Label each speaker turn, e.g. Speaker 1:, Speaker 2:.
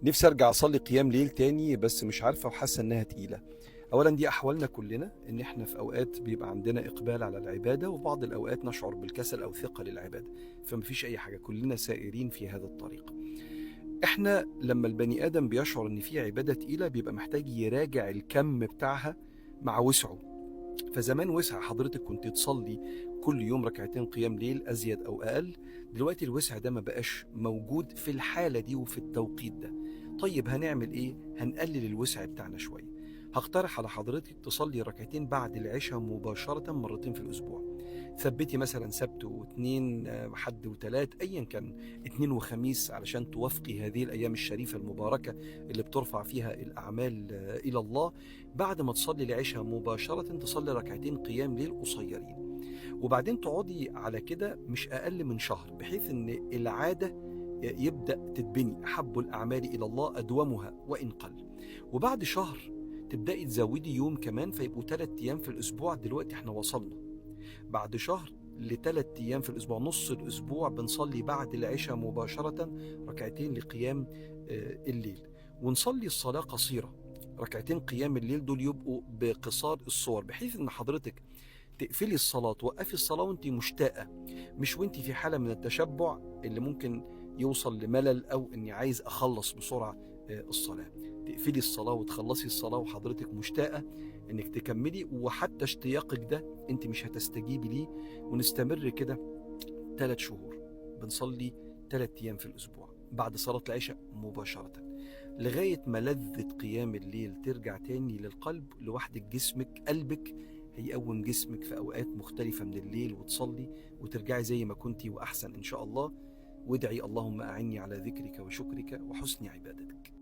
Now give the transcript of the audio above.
Speaker 1: نفسي ارجع اصلي قيام ليل تاني، بس مش عارفه وحاسه انها تقيله. اولا دي احوالنا كلنا، ان احنا في اوقات بيبقى عندنا اقبال على العباده، وفي بعض الاوقات نشعر بالكسل او ثقه للعباده. فمفيش اي حاجه، كلنا سائرين في هذا الطريق. احنا لما البني ادم بيشعر ان في عباده تقيله بيبقى محتاج يراجع الكم بتاعها مع وسعه. فزمان وسع حضرتك كنت تصلي كل يوم ركعتين قيام ليل ازيد او اقل. دلوقتي الوسع ده ما بقاش موجود في الحالة دي وفي التوقيت ده. طيب هنعمل ايه؟ هنقلل الوسع بتاعنا شوية. هقترح على حضرتك تصلي ركعتين بعد العشاء مباشرة مرتين في الأسبوع. ثبتي مثلا سبت واثنين، حد وثلاث، أيا كان، اثنين وخميس، علشان توافقي هذه الأيام الشريفة المباركة اللي بترفع فيها الأعمال إلى الله. بعد ما تصلي العشاء مباشرة تصلي ركعتين قيام ليل قصيرين، وبعدين تقعدي على كده مش أقل من شهر، بحيث إن العادة يبدأ تتبني. أحب الأعمال إلى الله أدومها وإن قل. وبعد شهر تبدأي تزودي يوم كمان، فيبقوا 3 أيام في الأسبوع. دلوقتي احنا وصلنا بعد شهر ل3 أيام في الأسبوع، نص الأسبوع بنصلي بعد العشاء مباشرة ركعتين لقيام الليل. ونصلي الصلاة قصيرة. ركعتين قيام الليل دول يبقوا بقصار الصور، بحيث ان حضرتك تقفلي الصلاة، توقفي الصلاة وانت مشتاقة، مش وانت في حالة من التشبع اللي ممكن يوصل لملل او اني عايز اخلص بسرعة الصلاة. تقفلي الصلاة وتخلصي الصلاة وحضرتك مشتاقة انك تكملي، وحتى اشتياقك ده انت مش هتستجيبي ليه. ونستمر كده 3 شهور، بنصلي 3 أيام في الأسبوع بعد صلاة العشاء مباشرة، لغاية ما لذة قيام الليل ترجع تاني للقلب لوحدك. جسمك، قلبك هيقوم جسمك في أوقات مختلفة من الليل، وتصلي وترجعي زي ما كنتي وأحسن إن شاء الله. وادعي اللهم أعني على ذكرك وشكرك وحسن عبادتك.